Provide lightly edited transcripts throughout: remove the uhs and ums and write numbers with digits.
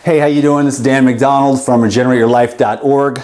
Hey, how you doing? This is Dan McDonald from regenerate-your-life.org.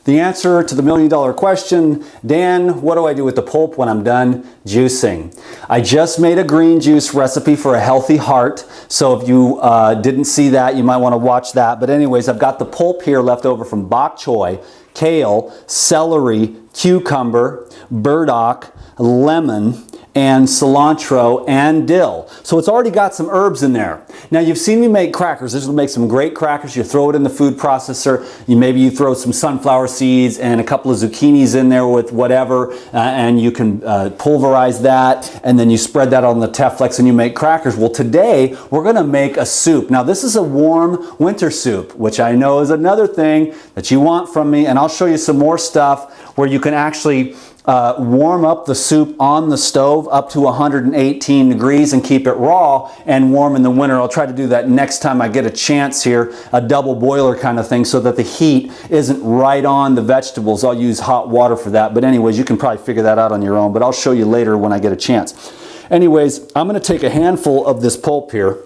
The answer to the million-dollar question, Dan, what do I do with the pulp when I'm done juicing? I just made a green juice recipe for a healthy heart, so if you didn't see that, you might want to watch that. But anyways, I've got the pulp here left over from bok choy, kale, celery, cucumber, burdock, lemon, and cilantro and dill. So it's already got some herbs in there. Now you've seen me make crackers. This will make some great crackers. You throw it in the food processor. Maybe you throw some sunflower seeds and a couple of zucchinis in there with whatever, and you can pulverize that, and then you spread that on the Teflex and you make crackers. Well, today we're gonna make a soup. Now this is a warm winter soup, which I know is another thing that you want from me, and I'll show you some more stuff where you can actually warm up the soup on the stove up to 118 degrees and keep it raw and warm in the winter. I'll try to do that next time I get a chance here, a double boiler kind of thing, so that the heat isn't right on the vegetables. I'll use hot water for that, but anyways, you can probably figure that out on your own, but I'll show you later when I get a chance. Anyways, I'm going to take a handful of this pulp here,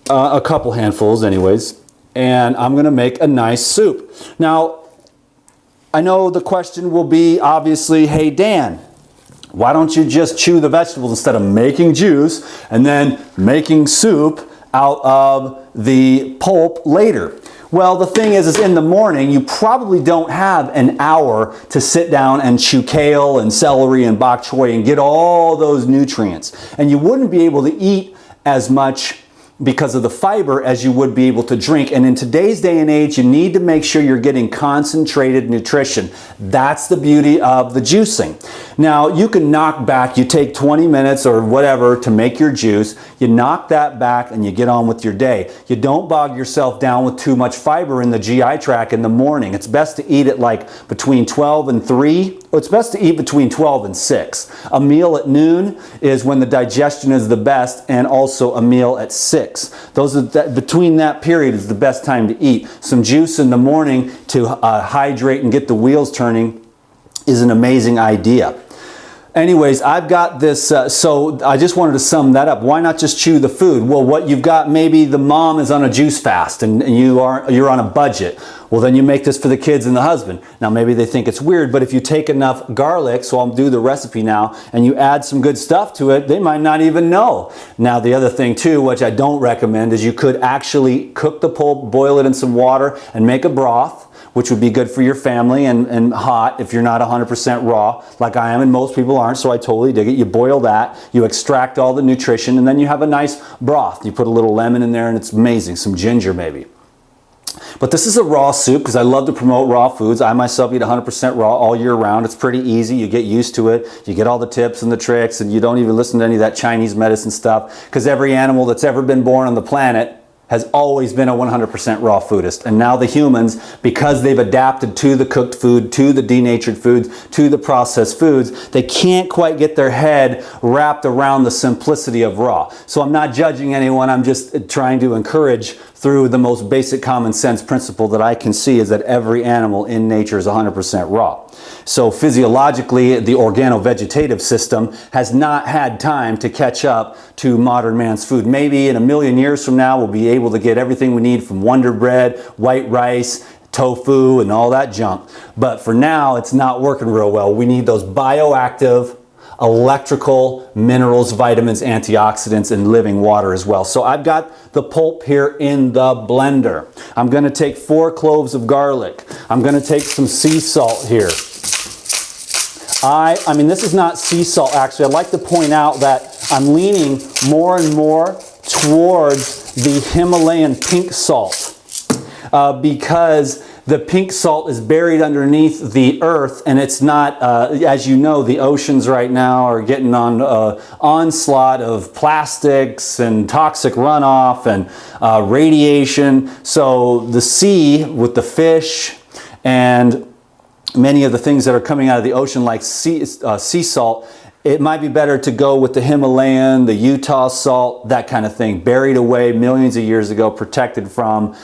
a couple handfuls anyways, and I'm going to make a nice soup. Now, I know the question will be, obviously, hey Dan, why don't you just chew the vegetables instead of making juice and then making soup out of the pulp later? Well, the thing is in the morning, you probably don't have an hour to sit down and chew kale and celery and bok choy and get all those nutrients. And you wouldn't be able to eat as much because of the fiber as you would be able to drink. And in today's day and age, you need to make sure you're getting concentrated nutrition. That's the beauty of the juicing. Now, you can knock back, you take 20 minutes or whatever to make your juice, you knock that back and you get on with your day. You don't bog yourself down with too much fiber in the GI tract in the morning. It's best to eat it like between 12 and 3. It's best to eat between 12 and 6. A meal at noon is when the digestion is the best, and also a meal at 6. Between that period is the best time to eat. Some juice in the morning to hydrate and get the wheels turning is an amazing idea. Anyways, I've got this, so I just wanted to sum that up. Why not just chew the food? Well, what you've got, maybe the mom is on a juice fast and you're on a budget. Well, then you make this for the kids and the husband. Now, maybe they think it's weird, but if you take enough garlic, so I'll do the recipe now, and you add some good stuff to it, they might not even know. Now, the other thing too, which I don't recommend, is you could actually cook the pulp, boil it in some water, and make a broth, which would be good for your family and hot if you're not 100% raw, like I am, and most people aren't, so I totally dig it. You boil that, you extract all the nutrition, and then you have a nice broth. You put a little lemon in there, and it's amazing. Some ginger, maybe. But this is a raw soup because I love to promote raw foods. I myself eat 100% raw all year round. It's pretty easy. You get used to it. You get all the tips and the tricks, and you don't even listen to any of that Chinese medicine stuff, because every animal that's ever been born on the planet has always been a 100% raw foodist. And now the humans, because they've adapted to the cooked food, to the denatured foods, to the processed foods, they can't quite get their head wrapped around the simplicity of raw. So I'm not judging anyone. I'm just trying to encourage through the most basic common sense principle that I can see, is that every animal in nature is 100% raw. So physiologically, the organo-vegetative system has not had time to catch up to modern man's food. Maybe in a million years from now, we'll be able to get everything we need from Wonder Bread, white rice, tofu, and all that junk. But for now, it's not working real well. We need those bioactive, electrical, minerals, vitamins, antioxidants, and living water as well. So I've got the pulp here in the blender. I'm going to take 4 cloves of garlic. I'm going to take some sea salt here. I mean, this is not sea salt, actually. I'd like to point out that I'm leaning more and more towards the Himalayan pink salt because the pink salt is buried underneath the earth, and it's not, as you know, the oceans right now are getting on onslaught of plastics and toxic runoff and radiation. So the sea, with the fish and many of the things that are coming out of the ocean, like sea salt, it might be better to go with the Himalayan, the Utah salt, that kind of thing, buried away millions of years ago, protected from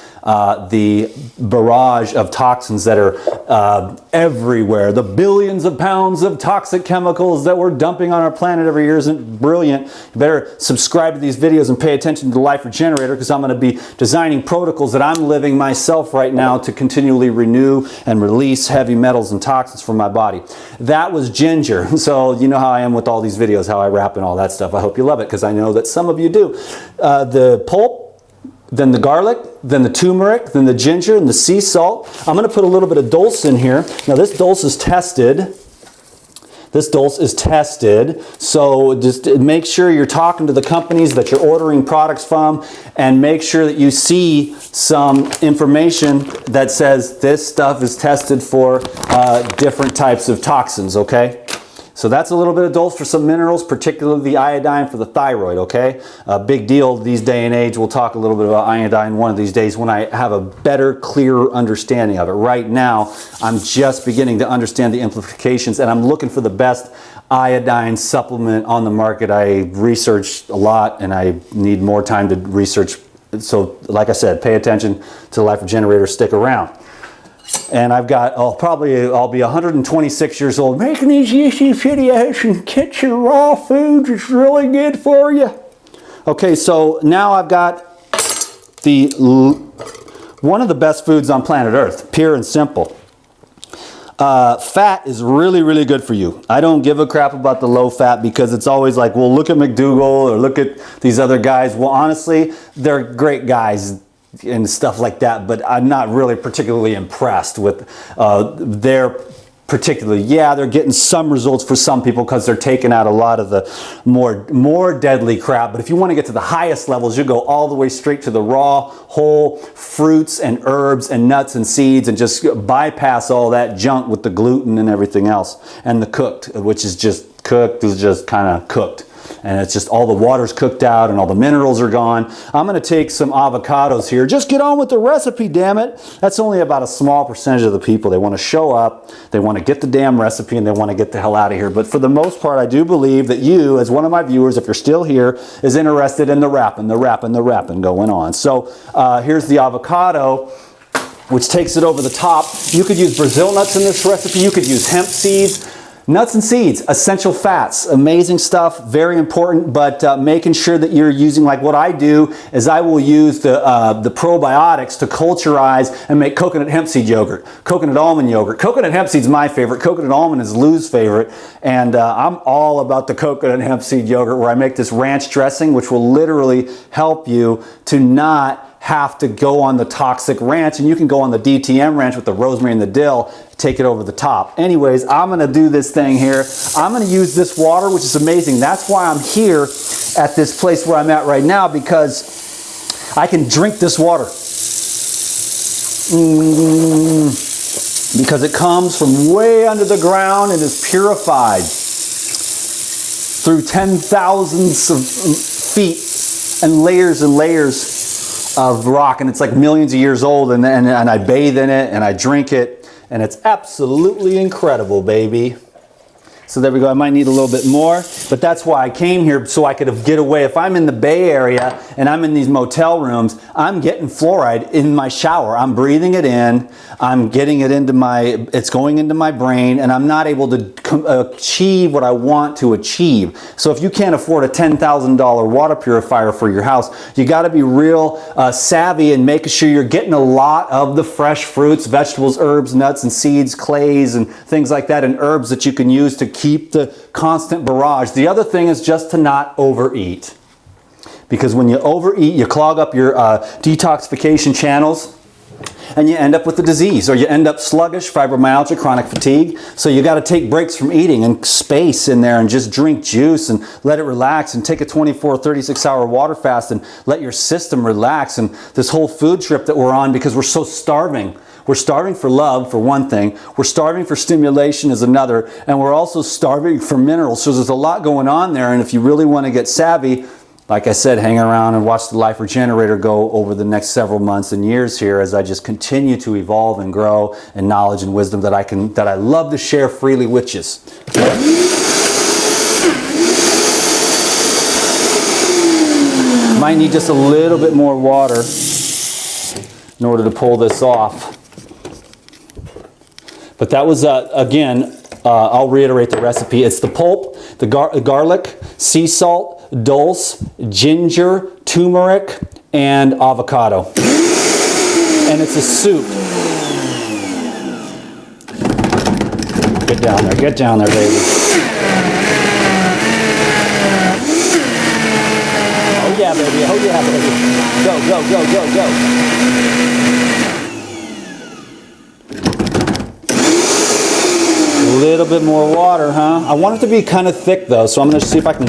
the barrage of toxins that are everywhere. The billions of pounds of toxic chemicals that we're dumping on our planet every year isn't brilliant. You better subscribe to these videos and pay attention to the Life Regenerator, because I'm going to be designing protocols that I'm living myself right now to continually renew and release heavy metals and toxins from my body. That was ginger. So you know how I am with all these videos, how I wrap and all that stuff. I hope you love it, because I know that some of you do. The pulp, then the garlic, then the turmeric, then the ginger, and the sea salt. I'm going to put a little bit of dulse in here. Now this dulse is tested. This dulse is tested, so just make sure you're talking to the companies that you're ordering products from, and make sure that you see some information that says this stuff is tested for different types of toxins, okay? So that's a little bit of dulse for some minerals, particularly the iodine for the thyroid, okay? A big deal these day and age. We'll talk a little bit about iodine one of these days when I have a better, clearer understanding of it. Right now, I'm just beginning to understand the implications, and I'm looking for the best iodine supplement on the market. I researched a lot, and I need more time to research. So, like I said, pay attention to the Life Regenerator. Stick around. And I've got, I'll be 126 years old making these YouTube videos and kitchen raw foods. It's really good for you. Okay, so now I've got one of the best foods on planet Earth, pure and simple. Fat is really, really good for you. I don't give a crap about the low fat, because it's always like, well, look at McDougall or look at these other guys. Well, honestly, they're great guys and stuff like that, but I'm not really particularly impressed with their particularly. Yeah, they're getting some results for some people because they're taking out a lot of the more deadly crap. But if you want to get to the highest levels, you go all the way straight to the raw, whole fruits and herbs and nuts and seeds, and just bypass all that junk with the gluten and everything else, and the cooked, which is just cooked, is just kind of cooked. And it's just all the water's cooked out and all the minerals are gone. I'm going to take some avocados here. Just get on with the recipe, damn it. That's only about a small percentage of the people. They want to show up, they want to get the damn recipe, and they want to get the hell out of here. But for the most part, I do believe that you, as one of my viewers, if you're still here, is interested in the wrapping going on. So here's the avocado, which takes it over the top. You could use Brazil nuts in this recipe. You could use hemp seeds. Nuts and seeds, essential fats, amazing stuff, very important, but making sure that you're using, like what I do is I will use the probiotics to culturize and make coconut hemp seed yogurt, coconut almond yogurt. Coconut hemp seed's my favorite, coconut almond is Lou's favorite, and I'm all about the coconut hemp seed yogurt, where I make this ranch dressing, which will literally help you to not have to go on the toxic ranch, and you can go on the DTM ranch with the rosemary and the dill, take it over the top. Anyways, I'm going to do this thing here. I'm going to use this water, which is amazing. That's why I'm here at this place where I'm at right now, because I can drink this water. Because it comes from way under the ground and is purified through 10,000s of feet and layers of rock, and it's like millions of years old, and I bathe in it and I drink it, and it's absolutely incredible, baby. So there we go. I might need a little bit more, but that's why I came here, so I could get away. If I'm in the Bay Area and I'm in these motel rooms, I'm getting fluoride in my shower. I'm breathing it in. I'm getting it into it's going into my brain, and I'm not able to achieve what I want to achieve. So if you can't afford a $10,000 water purifier for your house, you got to be real savvy and making sure you're getting a lot of the fresh fruits, vegetables, herbs, nuts and seeds, clays and things like that, and herbs that you can use to keep the constant barrage. The other thing is just to not overeat. Because when you overeat, you clog up your detoxification channels, and you end up with the disease, or you end up sluggish, fibromyalgia, chronic fatigue. So you got to take breaks from eating and space in there, and just drink juice and let it relax, and take a 24, 36-hour water fast and let your system relax. And this whole food trip that we're on, because we're so starving. We're starving for love, for one thing. We're starving for stimulation is another. And we're also starving for minerals. So there's a lot going on there. And if you really want to get savvy, like I said, hang around and watch the Life Regenerator go over the next several months and years here, as I just continue to evolve and grow in knowledge and wisdom that I love to share freely with you. might need just a little bit more water in order to pull this off. But that was, again, I'll reiterate the recipe. It's the pulp, the garlic, sea salt, dulse, ginger, turmeric, and avocado. And it's a soup. Get down there, baby. Oh yeah, baby, oh yeah, baby. Go, go, go, go, go. A little bit more water, huh? I want it to be kind of thick though, so I'm gonna see if I can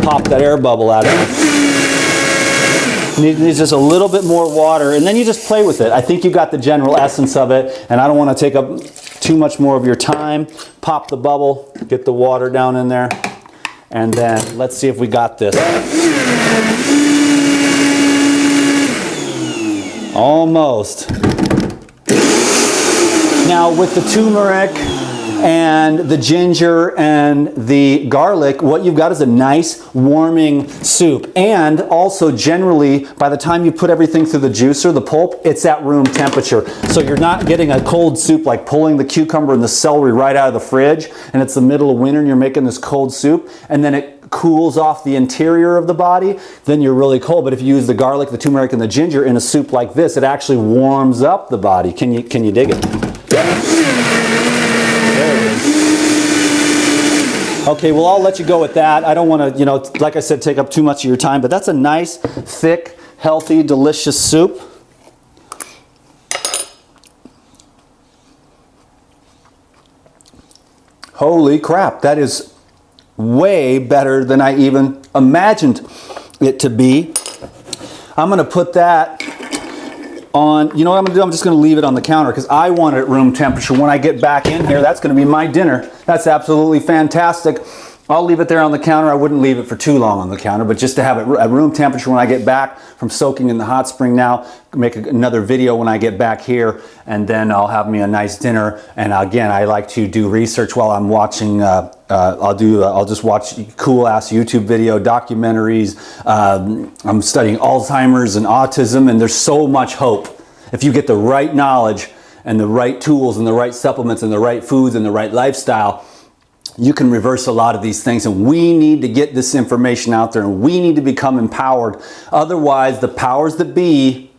pop that air bubble out of it. Needs just a little bit more water, and then you just play with it. I think you got the general essence of it, and I don't want to take up too much more of your time. Pop the bubble, get the water down in there, and then let's see if we got this. Almost. Now with the turmeric and the ginger and the garlic, what you've got is a nice warming soup. And also generally, by the time you put everything through the juicer, the pulp, it's at room temperature. So you're not getting a cold soup like pulling the cucumber and the celery right out of the fridge, and it's the middle of winter and you're making this cold soup, and then it cools off the interior of the body, then you're really cold. But if you use the garlic, the turmeric, and the ginger in a soup like this, it actually warms up the body. Can you dig it? Okay, well, I'll let you go with that. I don't want to, like I said, take up too much of your time, but that's a nice, thick, healthy, delicious soup. Holy crap, that is way better than I even imagined it to be. I'm going to put that on, you know what I'm going to do? I'm just going to leave it on the counter because I want it at room temperature. When I get back in here, that's going to be my dinner. That's absolutely fantastic. I'll leave it there on the counter. I wouldn't leave it for too long on the counter, but just to have it at room temperature when I get back from soaking in the hot spring now, make another video when I get back here, and then I'll have me a nice dinner. And again, I like to do research while I'm watching, I'll just watch cool ass YouTube video, documentaries. I'm studying Alzheimer's and autism, and there's so much hope. If you get the right knowledge and the right tools and the right supplements and the right foods and the right lifestyle, you can reverse a lot of these things. And we need to get this information out there, and we need to become empowered. Otherwise, the powers that be,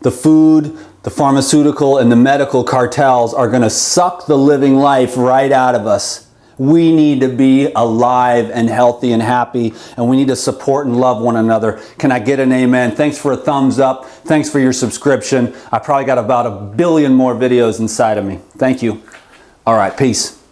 the food, the pharmaceutical, and the medical cartels are going to suck the living life right out of us. We need to be alive and healthy and happy, and we need to support and love one another. Can I get an amen? Thanks for a thumbs up. Thanks for your subscription. I probably got about 1 billion more videos inside of me. Thank you. All right, peace.